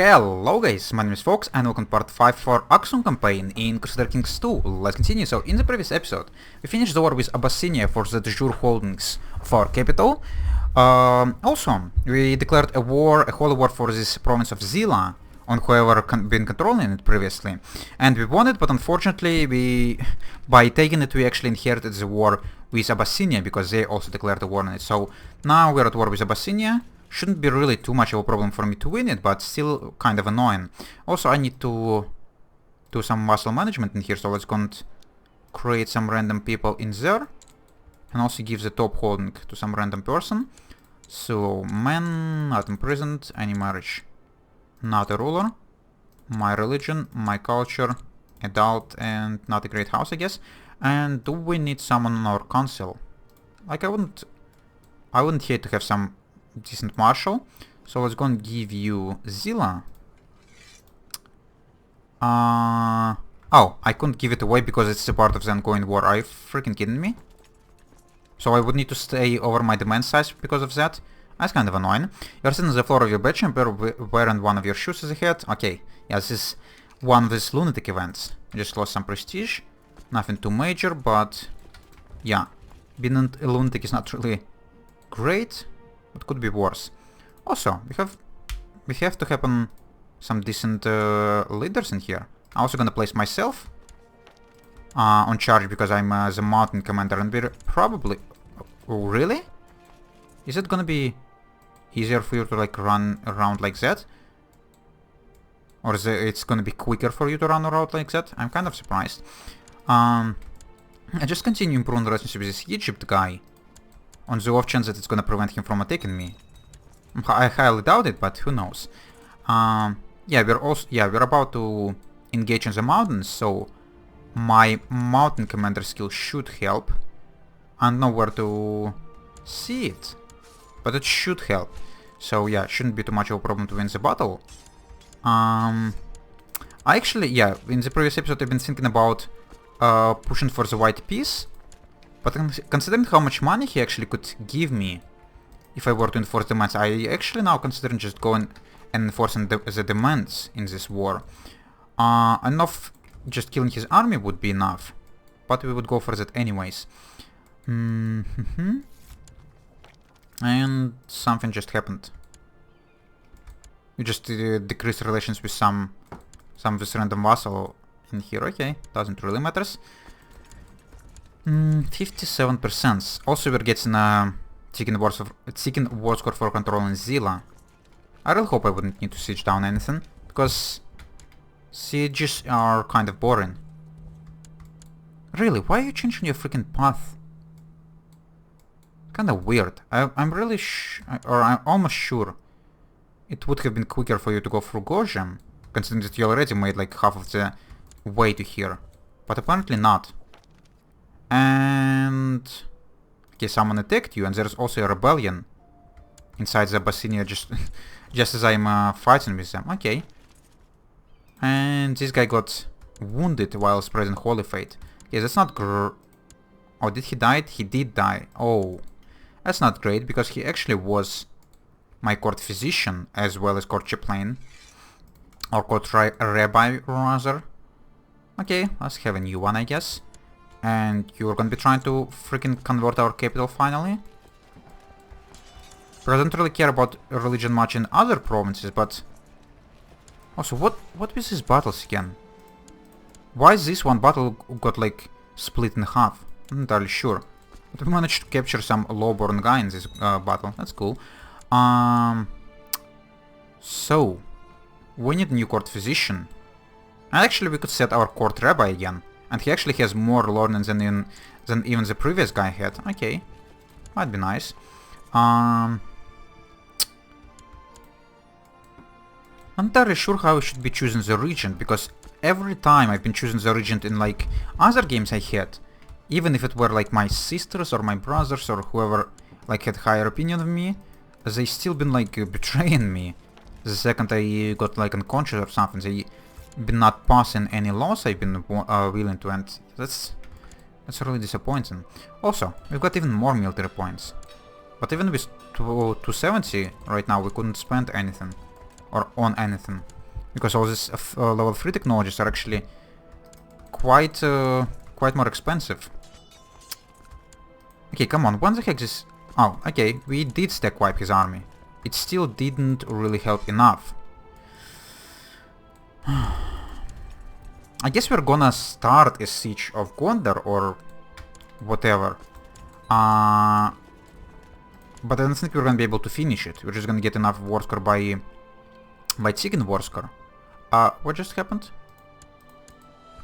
Hello guys, my name is Fox and welcome to part 5 for Axum campaign in Crusader Kings 2. Let's continue. So in the previous episode we finished the war with Abyssinia for the de jure holdings of our capital. Also we declared a holy war for this province of Zila on whoever been controlling it previously. And we won it, but unfortunately by taking it we actually inherited the war with Abyssinia because they also declared a war on it. So now we're at war with Abyssinia. Shouldn't be really too much of a problem for me to win it, but still kind of annoying. Also, I need to do some vassal management in here, so let's go and create some random people in there. And also give the top holding to some random person. So, man, not imprisoned, any marriage, not a ruler, my religion, my culture, adult, and not a great house, I guess. And do we need someone on our council? Like, I wouldn't hate to have some decent marshal, so let's go and give you Zila. Oh, I couldn't give it away because it's a part of the ongoing war. Are you freaking kidding me? So I would need to stay over my demand size because of that. That's kind of annoying. You're sitting on the floor of your bedchamber wearing one of your shoes as a head. Okay, yeah, this is one of these lunatic events. You just lost some prestige. Nothing too major, but yeah, being a lunatic is not really great. It could be worse. Also, we have to happen some decent leaders in here. I'm also gonna place myself on charge because I'm the mountain commander, and we're probably... Oh, really? Is it gonna be easier for you to like run around like that? Or is it's gonna be quicker for you to run around like that? I'm kind of surprised. I just continue improving the relationship with this Egypt guy, on the off chance that it's gonna prevent him from attacking me. I highly doubt it, but who knows. Yeah, we're about to engage in the mountains, so my mountain commander skill should help. I don't know where to see it, but it should help. So yeah, shouldn't be too much of a problem to win the battle. I actually, yeah, in the previous episode I've been thinking about pushing for the white piece. But considering how much money he actually could give me if I were to enforce demands, I actually now considering just going and enforcing the demands in this war. I don't know if just killing his army would be enough, but we would go for that anyways. And something just happened. We just decreased relations with some of this random vassal in here. Okay, doesn't really matters. 57%. Also, we're getting a second war score for controlling Zila. I really hope I wouldn't need to siege down anything, because sieges are kind of boring. Really, why are you changing your freaking path? Kinda weird. I'm really I'm almost sure it would have been quicker for you to go through Gorjam, considering that you already made like half of the way to here. But apparently not. And okay, someone attacked you, and there's also a rebellion inside the Abyssinia just as I'm fighting with them. Okay. And this guy got wounded while spreading holy faith. Yeah, that's not oh, did he die? He did die. Oh, that's not great, because he actually was my court physician as well as court chaplain, or court rabbi rather. Okay, let's have a new one, I guess. And you're gonna be trying to freaking convert our capital finally? But I don't really care about religion much in other provinces, but... Also, what was these battles again? Why is this one battle got like split in half? I'm not entirely sure. But we managed to capture some low-born guy in this battle. That's cool. So, we need a new court physician. And actually we could set our court rabbi again. And he actually has more learning than even the previous guy had. Okay. Might be nice. I'm not entirely sure how I should be choosing the regent, because every time I've been choosing the regent in like other games I had, even if it were like my sisters or my brothers or whoever like had higher opinion of me, they still been like betraying me. The second I got like unconscious or something, they been not passing any laws I've been willing to, and that's really disappointing. Also, we've got even more military points, but even with 270 right now we couldn't spend anything. or on anything. Because all these level 3 technologies are actually quite more expensive. Okay, come on, when the heck this... Oh, okay, we did stack wipe his army. It still didn't really help enough. I guess we're gonna start a siege of Gondar or whatever. But I don't think we're gonna be able to finish it. We're just gonna get enough war score by taking war score. What just happened?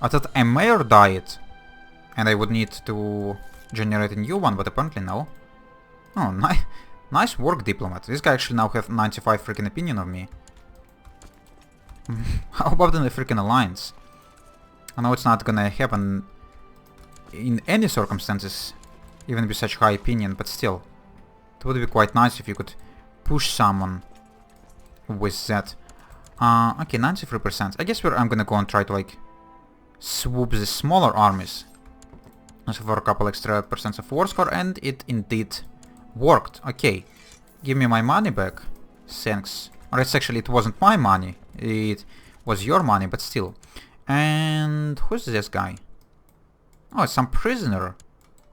I thought a mayor died and I would need to generate a new one, but apparently no. Oh, nice work, diplomat. This guy actually now has 95 freaking opinion of me. How about in the freaking alliance? I know it's not gonna happen in any circumstances, even with such high opinion, but still. It would be quite nice if you could push someone with that. Okay, 93%. I guess I'm gonna go and try to, like, swoop the smaller armies. Also for a couple extra percents of war score, and it indeed worked. Okay, give me my money back. Thanks. Or it's actually, it wasn't my money. It was your money, but still. And who's this guy? Oh, it's some prisoner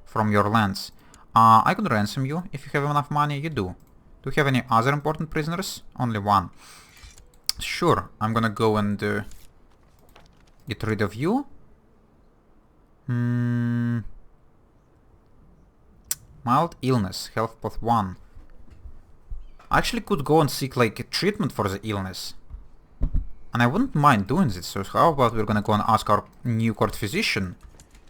from your lands. I could ransom you if you have enough money. You do. Do you have any other important prisoners? Only one. Sure, I'm gonna go and get rid of you. Mild illness, health path 1. I actually could go and seek like a treatment for the illness. And I wouldn't mind doing this, so how about we're gonna go and ask our new court physician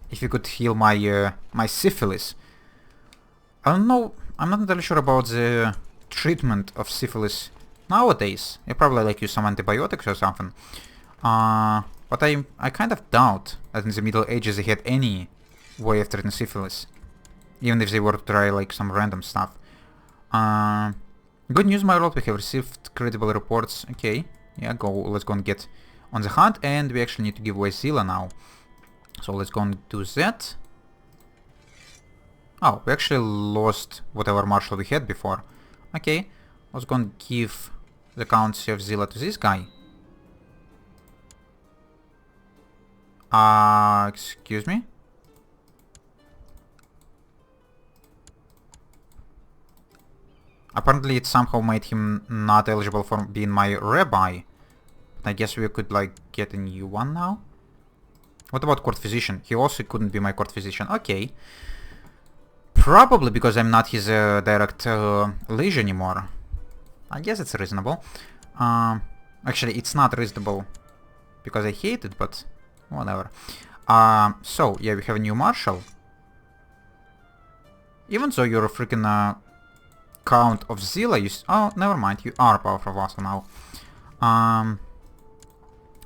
if he could heal my my syphilis. I don't know, I'm not entirely sure about the treatment of syphilis nowadays. You probably like use some antibiotics or something. But I kind of doubt that in the Middle Ages they had any way of treating syphilis. Even if they were to try like some random stuff. Good news, my lord, we have received credible reports. Okay, yeah, let's go and get on the hunt, and we actually need to give away Zilla now. So let's go and do that. Oh, we actually lost whatever marshal we had before. Okay, let's go and give the Countcy of Zilla to this guy. Excuse me? Apparently it somehow made him not eligible for being my rabbi. But I guess we could like get a new one now. What about court physician? He also couldn't be my court physician. Okay. Probably because I'm not his direct liege anymore. I guess it's reasonable. Actually, it's not reasonable because I hate it, but whatever. So, yeah, we have a new marshal. Even though you're a freaking Count of Zilla, oh, never mind, you are a powerful vassal now.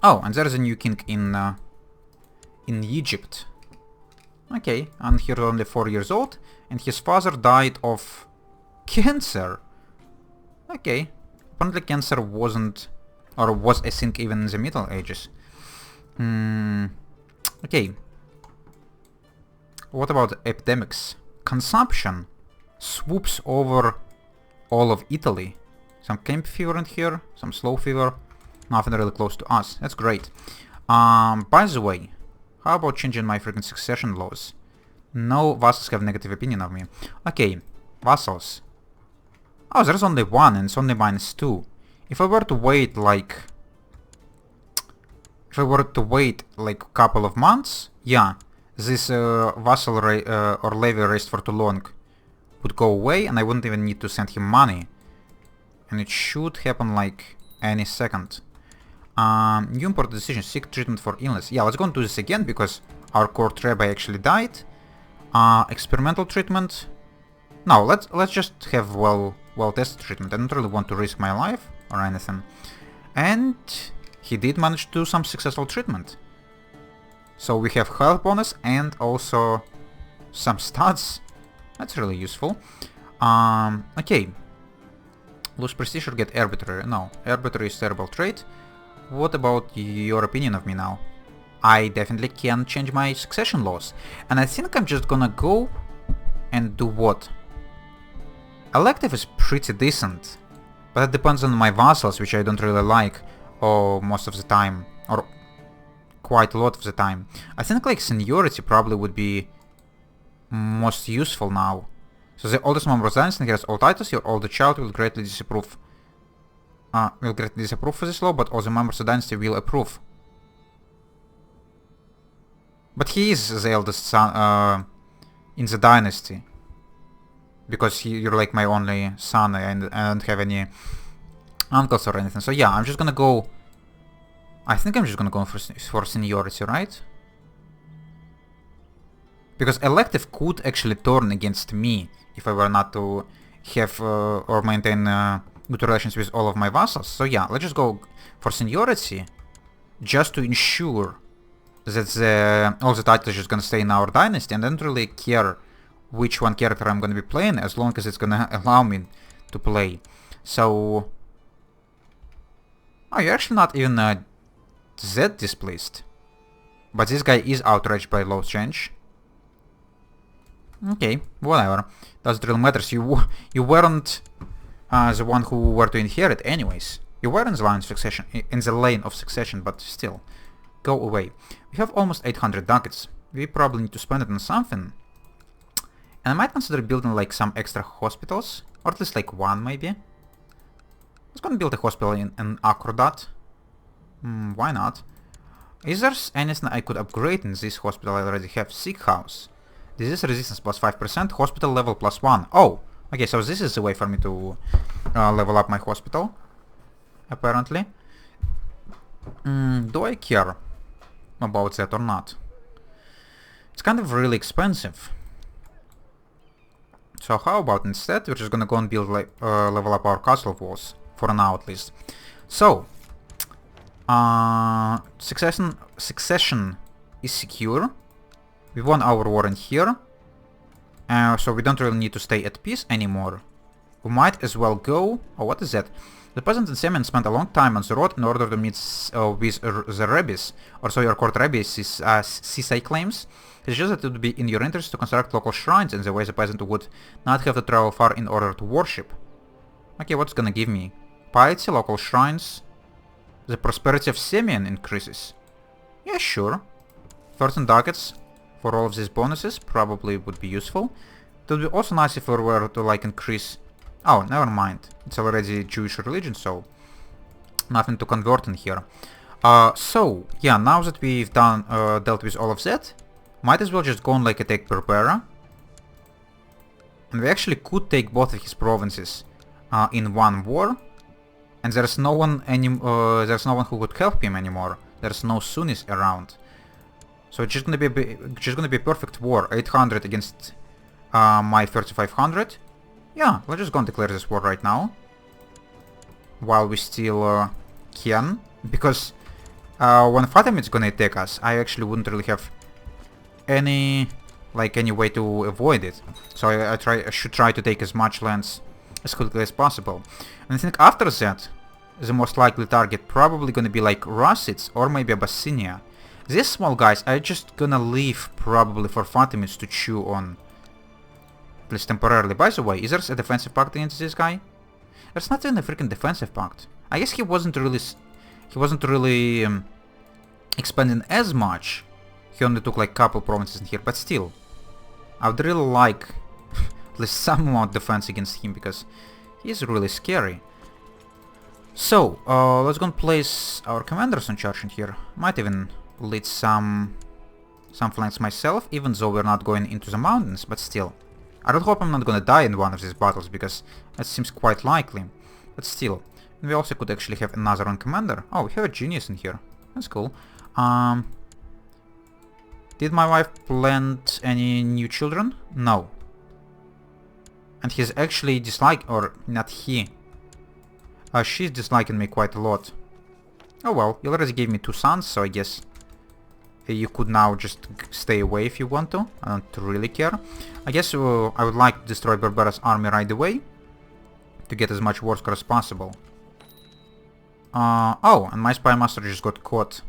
Oh, and there's a new king in Egypt. Okay, and he's only 4 years old, and his father died of cancer. Okay, apparently cancer wasn't, or was a thing even in the Middle Ages. Okay. What about epidemics? Consumption swoops over all of Italy. Some camp fever in here, some slow fever. Nothing really close to us. That's great. By the way, how about changing my freaking succession laws? No vassals have negative opinion of me. Okay, vassals. Oh, there's only one and it's only -2. If I were to wait like... If I were to wait like a couple of months, yeah, this vassal or levy raised for too long would go away and I wouldn't even need to send him money. And it should happen like any second. New important decision, seek treatment for illness. Yeah, let's go and do this again because our court rabbi actually died. Experimental treatment. No, let's just have well-tested treatment. I don't really want to risk my life or anything. And he did manage to do some successful treatment. So we have health bonus and also some stats. That's really useful. Okay. Lose prestige or get arbitrary? No, arbitrary is terrible trait. What about your opinion of me now? I definitely can change my succession laws. And I think I'm just gonna go and do what? Elective is pretty decent. But that depends on my vassals, which I don't really like most of the time. Or quite a lot of the time. I think like seniority probably would be most useful now. So the oldest member of the dynasty inherits all titles. Your older child will greatly disapprove. For this law, but all the members of the dynasty will approve. But he is the eldest son in the dynasty. Because you're like my only son and I don't have any uncles or anything. So yeah, I'm just gonna go... I think I'm just gonna go for seniority, right? Because elective could actually turn against me if I were not to have or maintain good relations with all of my vassals. So yeah, let's just go for seniority, just to ensure that all the titles are just gonna stay in our dynasty, and I don't really care which one character I'm gonna be playing, as long as it's gonna allow me to play. So... Oh, you're actually not even that displeased. But this guy is outraged by law change. Okay, whatever. Doesn't really matter. You weren't the one who were to inherit anyways. You were in the lane of succession, but still. Go away. We have almost 800 ducats. We probably need to spend it on something. And I might consider building like some extra hospitals. Or at least like one maybe. I was gonna build a hospital in Acrodat. Why not? Is there anything I could upgrade in this hospital? I already have sick house. Disease resistance plus 5%, hospital level plus 1. Oh, okay, so this is the way for me to level up my hospital, apparently. Do I care about that or not? It's kind of really expensive. So how about instead we're just gonna go and build like level up our castle walls, for now at least. So, succession is secure. We won our war in here, so we don't really need to stay at peace anymore. We might as well go... Oh, what is that? The peasant and Semyon spent a long time on the road in order to meet with the rabbis, or so your court rabbis is, Sisai claims. It's just that it would be in your interest to construct local shrines in the way the peasant would not have to travel far in order to worship. Okay, what's gonna give me? Piety, local shrines. The prosperity of Semyon increases. Yeah, sure. 13 ducats. For all of these bonuses, probably would be useful. It would be also nice if we were to like increase... Oh, never mind. It's already Jewish religion, so nothing to convert in here. So, yeah, now that we've done dealt with all of that, might as well just go on like a take Berbera. And we actually could take both of his provinces in one war. And there's no one who could help him anymore. There's no Sunnis around. So it's just gonna be a perfect war. 800 against my 3500. Yeah, let's just go and declare this war right now. While we still can. Because when Fatimid's gonna attack us, I actually wouldn't really have any way to avoid it. So I should try to take as much lands as quickly as possible. And I think after that, the most likely target probably gonna be like Russids or maybe Abyssinia. These small guys are just gonna leave probably for Fatimids to chew on. At least temporarily. By the way, is there a defensive pact against this guy? There's not even a freaking defensive pact. I guess he wasn't really expanding as much. He only took like a couple provinces in here, but still. I would really like at least some amount of defense against him, because he's really scary. So, let's go and place our commanders in charge in here. Might even lead some flanks myself, even though we're not going into the mountains, but still. I don't hope I'm not gonna die in one of these battles, because that seems quite likely. But still. And we also could actually have another one commander. Oh, we have a genius in here. That's cool. Did my wife plant any new children? No. And he's actually or not he. She's disliking me quite a lot. Oh well, you already gave me 2 sons, so I guess you could now just stay away if you want to. I don't really care. I guess I would like to destroy Berbera's army right away, to get as much war score as possible. Oh, and my spy master just got caught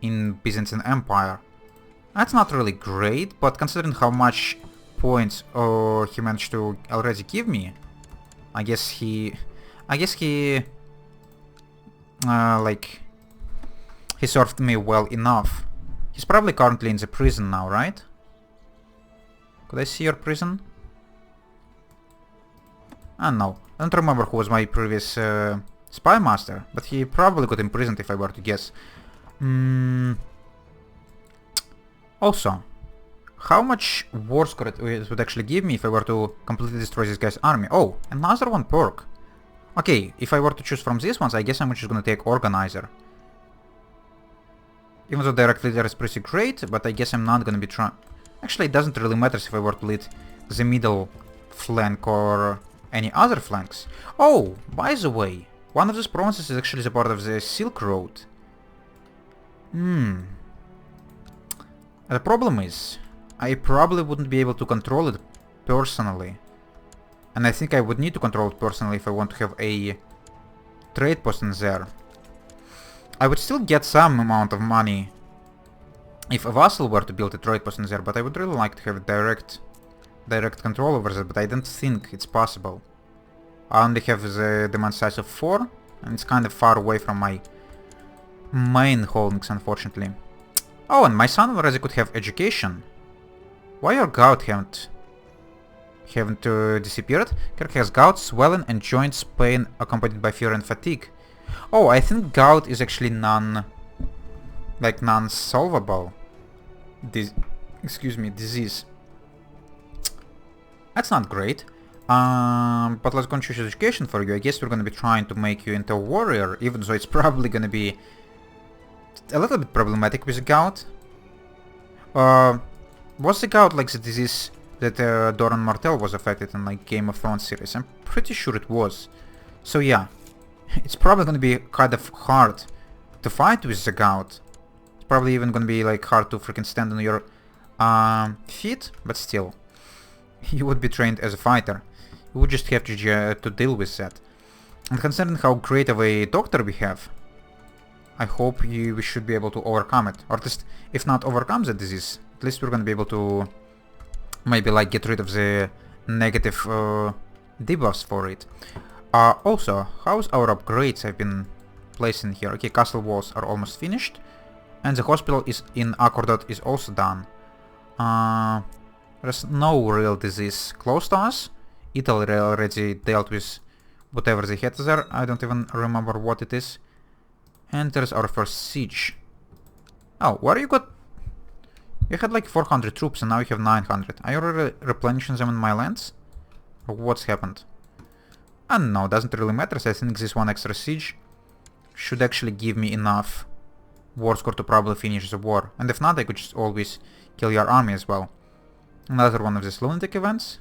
in Byzantine Empire. That's not really great, but considering how much points he managed to already give me, I guess I guess he... he served me well enough. He's probably currently in the prison now, right? Could I see your prison? Ah, no. I don't remember who was my previous spy master, but he probably got imprisoned if I were to guess. Also, how much war score it would actually give me if I were to completely destroy this guy's army? Oh, another one perk. Okay, if I were to choose from these ones, I guess I'm just gonna take Organizer. Even though direct leader is pretty great, but I guess I'm not gonna be trying... Actually, it doesn't really matter if I were to lead the middle flank or any other flanks. Oh, by the way, one of these provinces is actually the part of the Silk Road. The problem is, I probably wouldn't be able to control it personally. And I think I would need to control it personally if I want to have a trade post in there. I would still get some amount of money if a vassal were to build a trade post in there, but I would really like to have direct control over that, but I don't think it's possible. I only have the demand size of 4, and it's kind of far away from my main holdings, unfortunately. Oh, and my son already could have education. Why your gout haven't disappeared? Kirk has gout, swelling, and joints pain accompanied by fear and fatigue. Oh, I think gout is actually non-solvable. Disease. That's not great. But let's go and choose education for you. I guess we're gonna be trying to make you into a warrior, even though it's probably gonna be a little bit problematic with the gout. Was the gout like the disease that Doran Martell was affected in like Game of Thrones series? I'm pretty sure it was. So yeah, it's probably gonna be kind of hard to fight with the gout. It's probably even gonna be like hard to freaking stand on your feet, but still, you would be trained as a fighter. You would just have to deal with that. And considering how great of a doctor we have, I hope we should be able to overcome it. Or at least, if not overcome the disease, at least we're gonna be able to maybe like get rid of the negative debuffs for it. Also, how's our upgrades I've been placing here? Okay, castle walls are almost finished. And the hospital is in Akkordot is also done. There's no real disease close to us. Italy already dealt with whatever they had there. I don't even remember what it is. And there's our first siege. Oh, where you got... You had like 400 troops and now you have 900. Are you already replenishing them in my lands? Or what's happened? I don't know, doesn't really matter. So I think this one extra siege should actually give me enough war score to probably finish the war. And if not, I could just always kill your army as well. Another one of these lunatic events.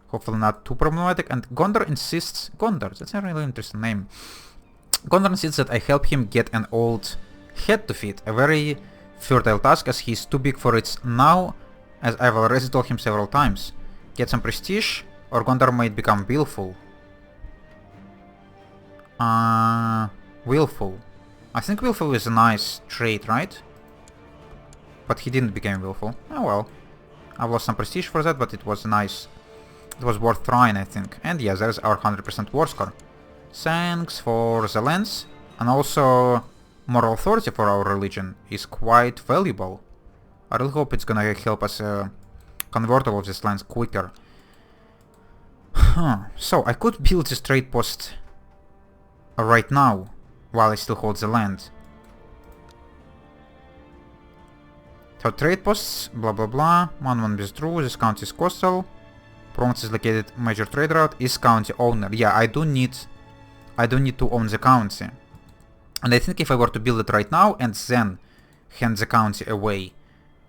Hopefully not too problematic. And Gondor insists... Gondor, that's a really interesting name. Gondor insists that I help him get an old head to feed. A very fertile task as he's too big for it now, as I've already told him several times. Get some prestige, or Gondor might become willful. Willful. I think willful is a nice trait, right? But he didn't become willful. Oh well. I've lost some prestige for that, but it was nice. It was worth trying, I think. And yeah, there's our 100% war score. Thanks for the lands. And also, moral authority for our religion is quite valuable. I really hope it's gonna help us convert all of these lands quicker. So, I could build this trade post right now, while I still hold the land. So, trade posts, blah blah blah. One withdrew, this county is coastal. Province is located, major trade route, is county owner. Yeah, I do need to own the county. And I think if I were to build it right now and then hand the county away,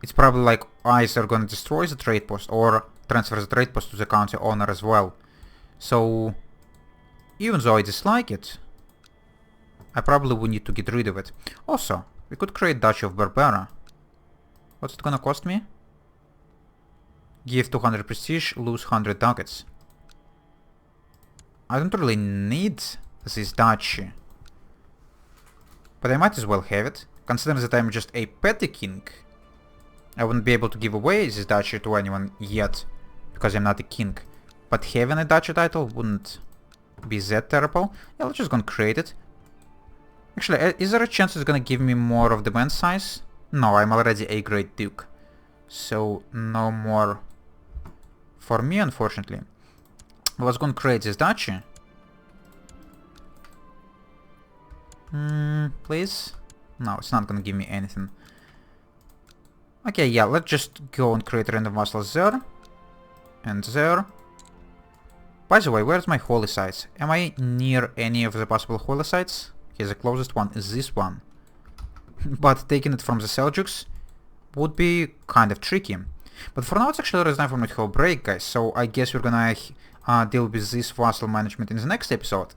it's probably like either gonna destroy the trade post or transfer the trade post to the county owner as well. So, even though I dislike it, I probably would need to get rid of it. Also, we could create Duchy of Berbera. What's it gonna cost me? Give 200 prestige, lose 100 ducats. I don't really need this duchy. But I might as well have it. Considering that I'm just a petty king, I wouldn't be able to give away this duchy to anyone yet, because I'm not a king. But having a duchy title wouldn't be that terrible. Yeah, let's just gonna create it. Actually, is there a chance it's gonna give me more of demand size? No, I'm already a grade Duke. So, no more for me, unfortunately. Let's go and create this duchy. Please? No, it's not gonna give me anything. Okay, yeah, let's just go and create random vassals there. And there. By the way, where's my holy sites? Am I near any of the possible holy sites? Okay, the closest one is this one. But taking it from the Seljuks would be kind of tricky. But for now it's actually time for me to have a break, guys, so I guess we're gonna deal with this vassal management in the next episode.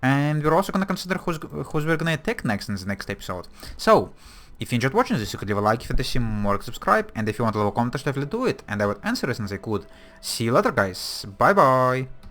And we're also gonna consider who's we're gonna attack next in the next episode. So, if you enjoyed watching this, you could leave a like if you want to see more, subscribe, and if you want to leave a comment, definitely do it, and I would answer as soon as I could. See you later, guys. Bye bye!